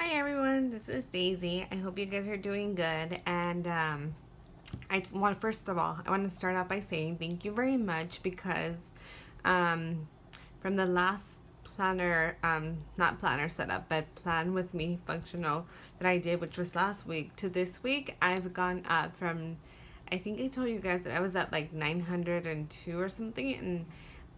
Hi everyone, this is Daisy. I hope you guys are doing good. And first of all, I want to start out by saying thank you very much because from the last planner, not planner setup, but plan with me functional that I did, which was last week, to this week, I've gone up from, I think I told you guys that I was at like 902 or something, and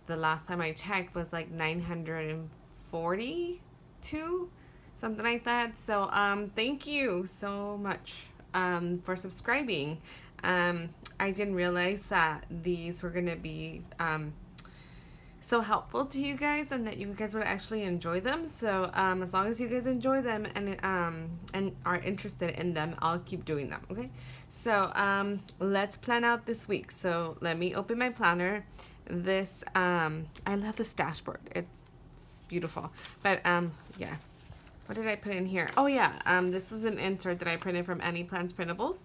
the last time I checked was like 942, something like that. So thank you so much for subscribing. I didn't realize that these were gonna be so helpful to you guys and that you guys would actually enjoy them. So as long as you guys enjoy them and are interested in them, I'll keep doing them. Okay, so let's plan out this week. So let me open my planner. This I love this dashboard. It's beautiful. But yeah, what did I put in here? Oh yeah, this is an insert that I printed from Annie Plans Printables,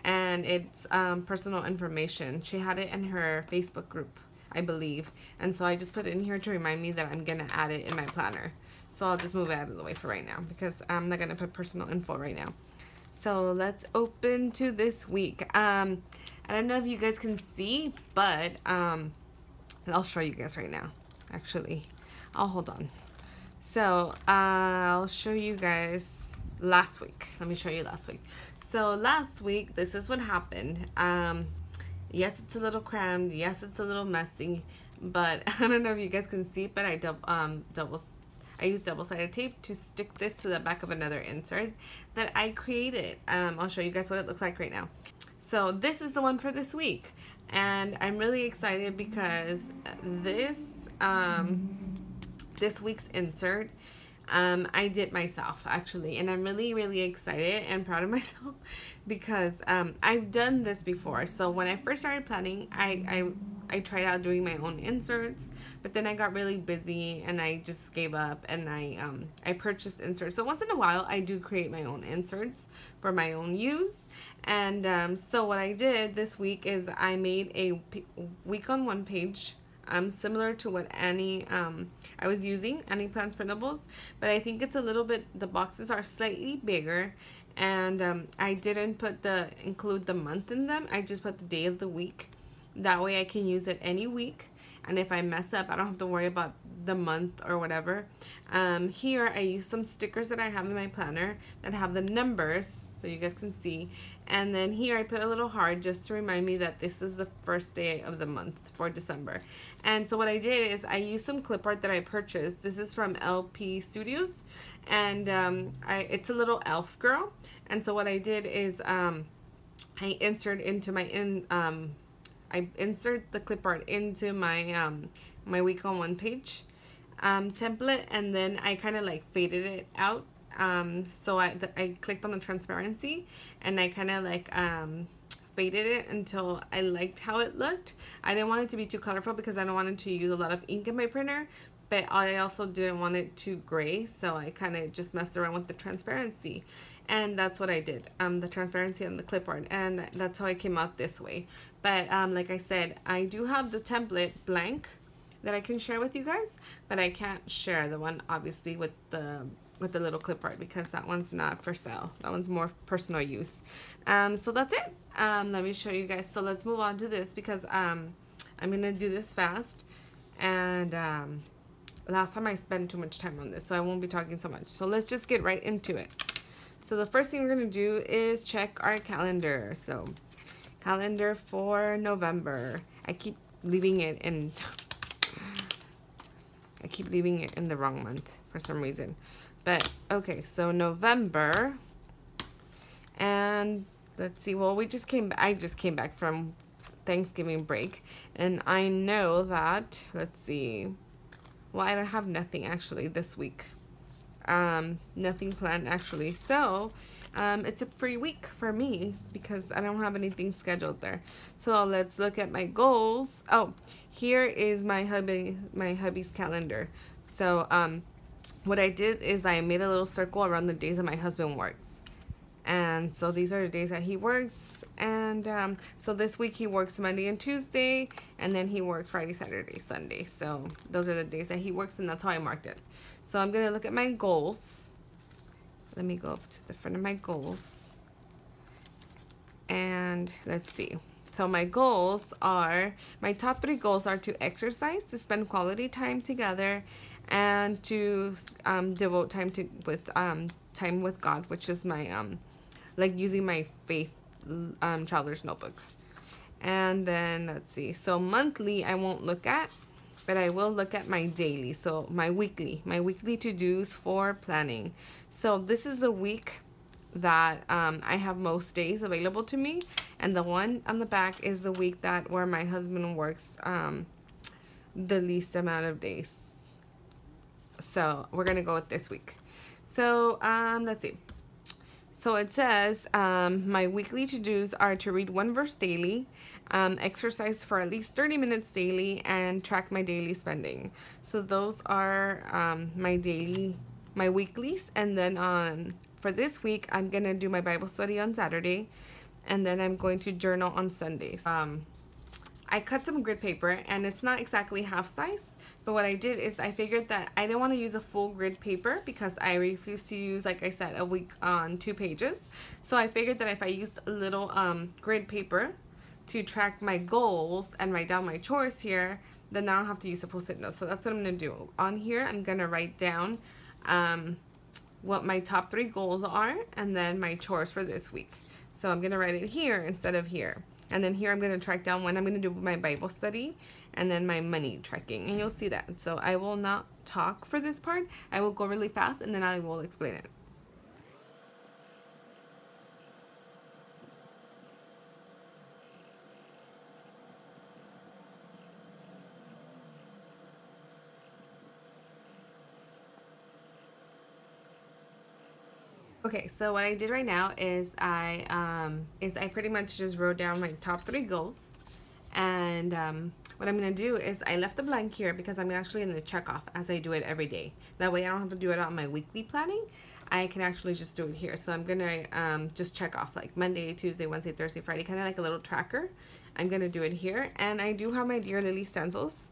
and it's personal information. She had it in her Facebook group, I believe, and so I just put it in here to remind me that I'm gonna add it in my planner. So I'll just move it out of the way for right now because I'm not gonna put personal info right now. So let's open to this week. I don't know if you guys can see, but I'll show you guys right now. Actually, I'll hold on. So I'll show you guys last week. Let me show you last week. So last week, this is what happened. Yes, it's a little crammed. Yes, it's a little messy, but I don't know if you guys can see, but I use double-sided tape to stick this to the back of another insert that I created. I'll show you guys what it looks like right now. So this is the one for this week, and I'm really excited because this week's insert I did myself actually, and I'm really excited and proud of myself because I've done this before. So when I first started planning, I tried out doing my own inserts, but then I got really busy and I just gave up, and I purchased inserts. So once in a while I do create my own inserts for my own use. And so what I did this week is I made a week on one page similar to what Annie I was using, Annie Plans Printables, but I think it's a little bit, the boxes are slightly bigger, and I didn't include the month in them. I just put the day of the week. That way I can use it any week, and if I mess up, I don't have to worry about the month or whatever. Here I use some stickers that I have in my planner that have the numbers so you guys can see, and then here I put a little heart just to remind me that this is the first day of the month for December. And so what I did is I used some clip art that I purchased. This is from ELLE P Studios, and it's a little elf girl. And so what I did is I insert into my I insert the clip art into my my week on one page template, and then I kind of like faded it out. So I clicked on the transparency, and I kind of like faded it until I liked how it looked. I didn't want it to be too colorful because I don't want it to use a lot of ink in my printer, but I also didn't want it too gray, so I kind of just messed around with the transparency, and that's what I did, the transparency on the clip art, and that's how I came out this way. But like I said, I do have the template blank that I can share with you guys, but I can't share the one obviously with the little clip art because that one's not for sale. That one's more personal use. So that's it. Let me show you guys. So let's move on to this because I'm gonna do this fast, and last time I spent too much time on this, so I won't be talking so much. So let's just get right into it. So the first thing we're gonna do is check our calendar. So calendar for November. I keep leaving it in the wrong month for some reason. But okay, so November, and let's see, well, I just came back from Thanksgiving break, and I know that, let's see, well, I don't have nothing actually this week, nothing planned actually, so it's a free week for me because I don't have anything scheduled there. So let's look at my goals. Oh, here is my hubby's calendar. So what I did is I made a little circle around the days that my husband works, and so these are the days that he works. And so this week he works Monday and Tuesday, and then he works Friday, Saturday, Sunday. So those are the days that he works, and that's how I marked it. So I'm gonna look at my goals. let me go up to the front of my goals. And let's see. So my goals are, my top 3 goals are to exercise, to spend quality time together, and to devote time with God, which is my like using my faith traveler's notebook. And then let's see. So monthly I won't look at, but I will look at my daily. So my weekly to-dos for planning. So this is a week that I have most days available to me, and the one on the back is the week that where my husband works the least amount of days. So we're gonna go with this week. So let's see. So it says my weekly to-dos are to read 1 verse daily, exercise for at least 30 minutes daily, and track my daily spending. So those are my weeklies. And then for this week, I'm gonna do my Bible study on Saturday, and then I'm going to journal on Sundays. I cut some grid paper, and it's not exactly half size, but what I did is I figured that I didn't want to use a full grid paper because I refuse to use, like I said, a week on 2 pages. So I figured that if I used a little grid paper to track my goals and write down my chores here, then I don't have to use a post-it note. So that's what I'm going to do. On here, I'm going to write down what my top 3 goals are, and then my chores for this week. So I'm going to write it here instead of here. And then here I'm going to track down when I'm going to do my Bible study, and then my money tracking, and you'll see that. So I will not talk for this part. I will go really fast, and then I will explain it. Okay, so what I did right now is I pretty much just wrote down my top 3 goals, and what I'm gonna do is I left the blank here because I'm actually gonna check off as I do it every day. That way I don't have to do it on my weekly planning. I can actually just do it here. So I'm gonna just check off like Monday, Tuesday, Wednesday, Thursday, Friday, kind of like a little tracker. I'm gonna do it here, and I do have my Dear Lily stencils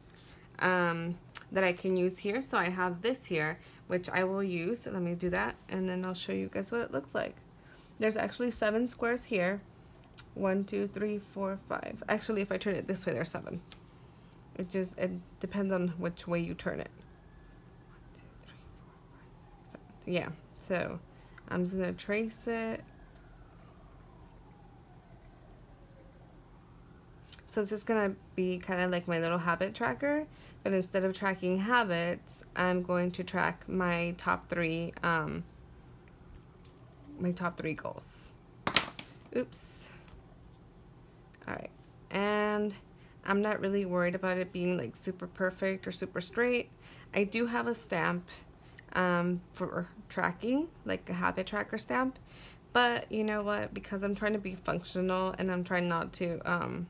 that I can use here. So I have this here, which I will use. So let me do that, and then I'll show you guys what it looks like. There's actually 7 squares here. 1, 2, 3, 4, 5. Actually, if I turn it this way, there's 7. It depends on which way you turn it. 1, 2, 3, 4, 5, 6, 7. Yeah. So I'm just gonna trace it. So it's just gonna be kind of like my little habit tracker, but instead of tracking habits, I'm going to track my top 3 goals. Oops. All right, and I'm not really worried about it being like super perfect or super straight. I do have a stamp for tracking, like a habit tracker stamp, but you know what, because I'm trying to be functional and I'm trying not to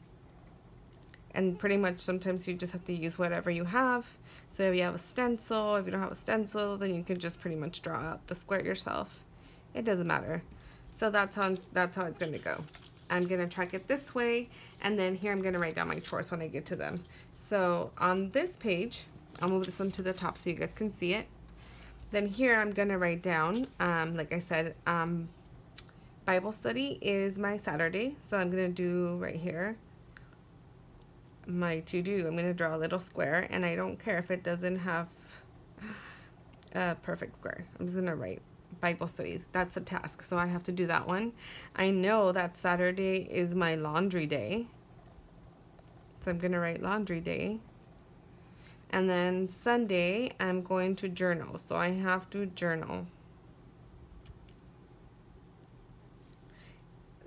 and pretty much sometimes you just have to use whatever you have. So if you have a stencil, if you don't have a stencil, then you can just pretty much draw out the square yourself. It doesn't matter. So that's how it's gonna go. I'm gonna track it this way, and then here I'm gonna write down my chores when I get to them. So on this page, I'll move this one to the top so you guys can see it. Then here I'm gonna write down, like I said, Bible study is my Saturday, so I'm gonna do right here my to-do. I'm gonna draw a little square, and I don't care if it doesn't have a perfect square. I'm just gonna write Bible study. That's a task, so I have to do that one. I know that Saturday is my laundry day, so I'm gonna write laundry day. And then Sunday I'm going to journal, so I have to journal.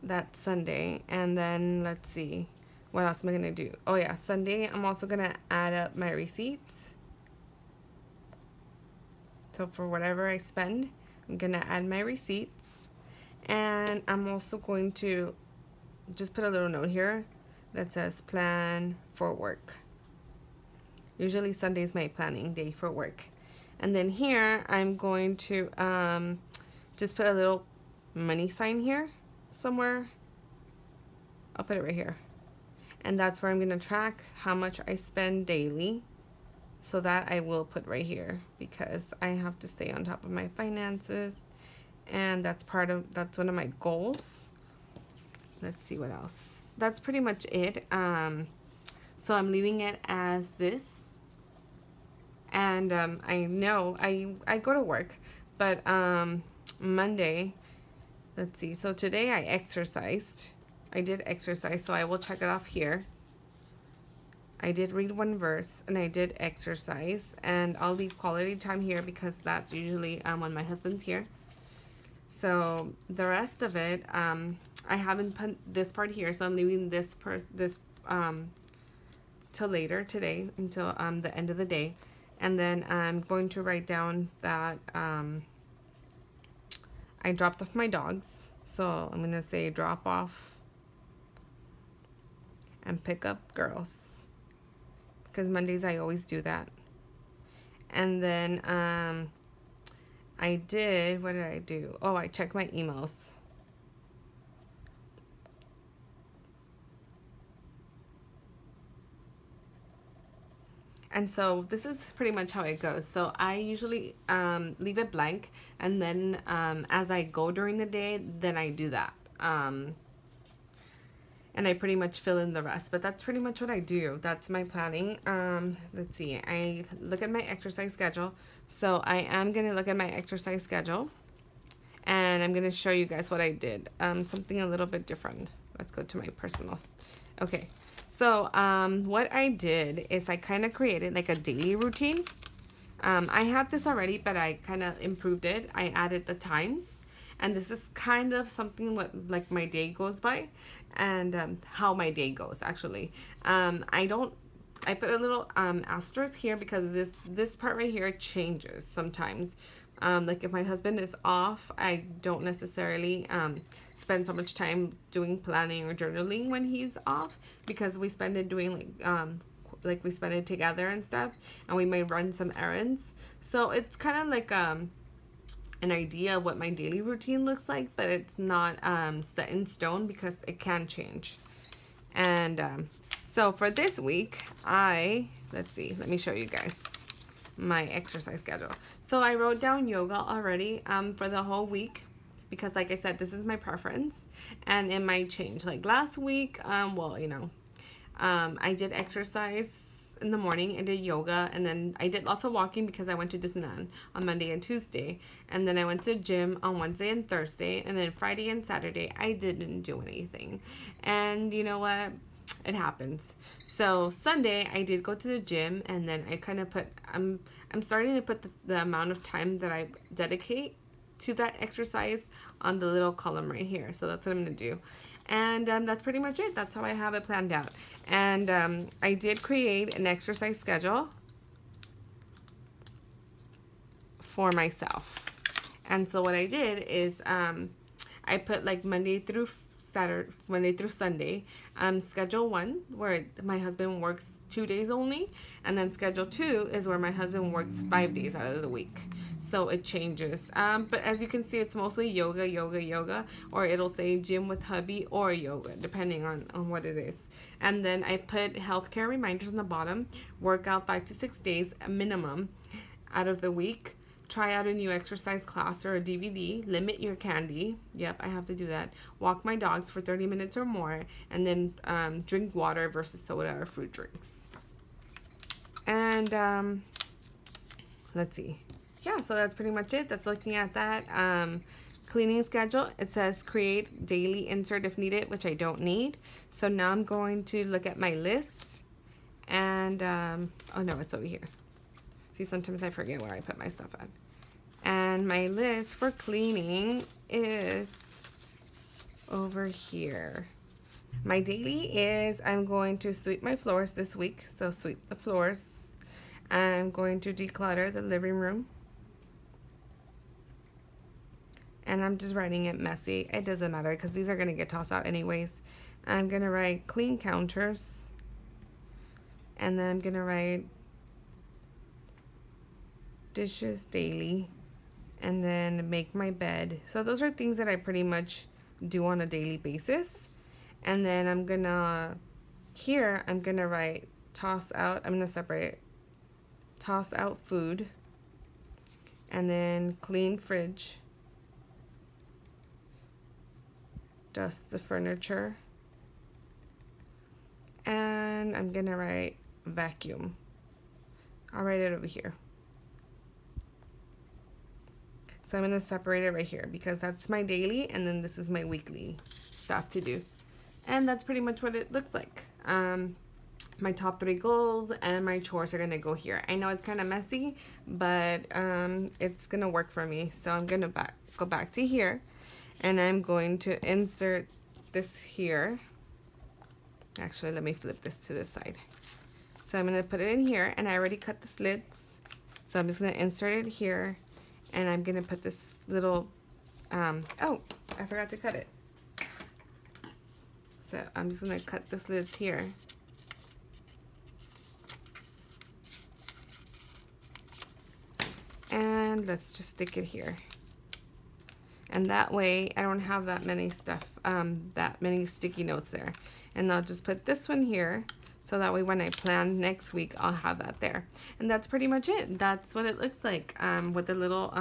That's Sunday. And then let's see, what else am I gonna do? Oh yeah, Sunday I'm also gonna add up my receipts. So for whatever I spend, I'm gonna add my receipts, and I'm also going to just put a little note here that says plan for work. Usually Sunday is my planning day for work. And then here I'm going to just put a little money sign here somewhere. I'll put it right here, and that's where I'm gonna track how much I spend daily. So that I will put right here because I have to stay on top of my finances. and that's one of my goals. Let's see what else. That's pretty much it. So I'm leaving it as this, and I know I go to work, but Monday, let's see, so today I exercised. I did exercise, so I will check it off here. I did read one verse and I did exercise, and I'll leave quality time here because that's usually when my husband's here. So the rest of it, I haven't put this part here, so I'm leaving this till later today, until the end of the day. And then I'm going to write down that I dropped off my dogs. So I'm gonna say drop off and pick up girls, because Mondays I always do that. And then what did I do? Oh, I checked my emails. And so this is pretty much how it goes. So I usually leave it blank, and then as I go during the day, then I do that. And I pretty much fill in the rest, but that's pretty much what I do. That's my planning. Let's see, I look at my exercise schedule. So I am gonna look at my exercise schedule, and I'm gonna show you guys what I did. Something a little bit different. Let's go to my personals. Okay, so what I did is I kind of created like a daily routine. I had this already, but I kind of improved it. I added the times, and this is kind of something what like my day goes by, and how my day goes actually. I put a little asterisk here because this part right here changes sometimes. Like if my husband is off, I don't necessarily spend so much time doing planning or journaling when he's off, because we spend it doing like we spend it together and stuff, and we may run some errands. So it's kind of like an idea of what my daily routine looks like, but it's not set in stone because it can change. And so for this week, let's see, let me show you guys my exercise schedule. So I wrote down yoga already for the whole week, because like I said, this is my preference, and it might change. Like last week, well, you know, I did exercise in the morning. I did yoga, and then I did lots of walking because I went to Disneyland on Monday and Tuesday, and then I went to gym on Wednesday and Thursday, and then Friday and Saturday I didn't do anything. And you know what, it happens. So Sunday I did go to the gym, and then I kind of put I'm starting to put the amount of time that I dedicate to that exercise on the little column right here. So that's what I'm gonna do. And that's pretty much it. That's how I have it planned out. And I did create an exercise schedule for myself. And so what I did is I put like Monday through Sunday, schedule 1 where my husband works 2 days only, and then schedule 2 is where my husband works 5 days out of the week. So it changes, but as you can see, it's mostly yoga, or it'll say gym with hubby or yoga, depending on what it is. And then I put healthcare reminders on the bottom: workout 5 to 6 days minimum out of the week, try out a new exercise class or a DVD, limit your candy, yep, I have to do that, walk my dogs for 30 minutes or more, and then drink water versus soda or fruit drinks. And let's see, yeah, so that's pretty much it. That's looking at that. Cleaning schedule, it says create daily insert if needed, which I don't need. So now I'm going to look at my list, and oh no, it's over here. See, sometimes I forget where I put my stuff at. And my list for cleaning is over here. My daily is I'm going to sweep my floors this week, so sweep the floors. I'm going to declutter the living room. And I'm just writing it messy. It doesn't matter because these are going to get tossed out anyways. I'm going to write clean counters. And then I'm going to write dishes daily, and then make my bed. So those are things that I pretty much do on a daily basis. And then I'm gonna write toss out. I'm gonna separate toss out food, and then clean fridge, dust the furniture. And I'm gonna write vacuum. I'll write it over here. So I'm gonna separate it right here because that's my daily and then this is my weekly stuff to do. And that's pretty much what it looks like. My top 3 goals and my chores are gonna go here. I know it's kind of messy, but it's gonna work for me. So I'm gonna go back to here and I'm going to insert this here. Actually, let me flip this to the side. So I'm gonna put it in here and I already cut the slits. So I'm just gonna insert it here and I'm gonna put this little, oh, I forgot to cut it. So I'm just gonna cut the slits here. And let's just stick it here. And that way I don't have that many that many sticky notes there. And I'll just put this one here so that way when I plan next week I'll have that there. And that's pretty much it. That's what it looks like with the little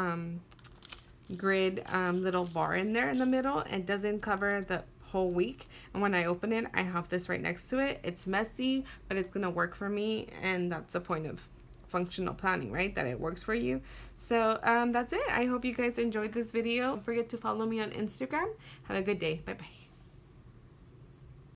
grid little bar in there in the middle. It doesn't cover the whole week, and when I open it I have this right next to it. It's messy, but it's gonna work for me, and that's the point of functional planning, right? That it works for you. So that's it. I hope you guys enjoyed this video. Don't forget to follow me on Instagram. Have a good day. Bye bye.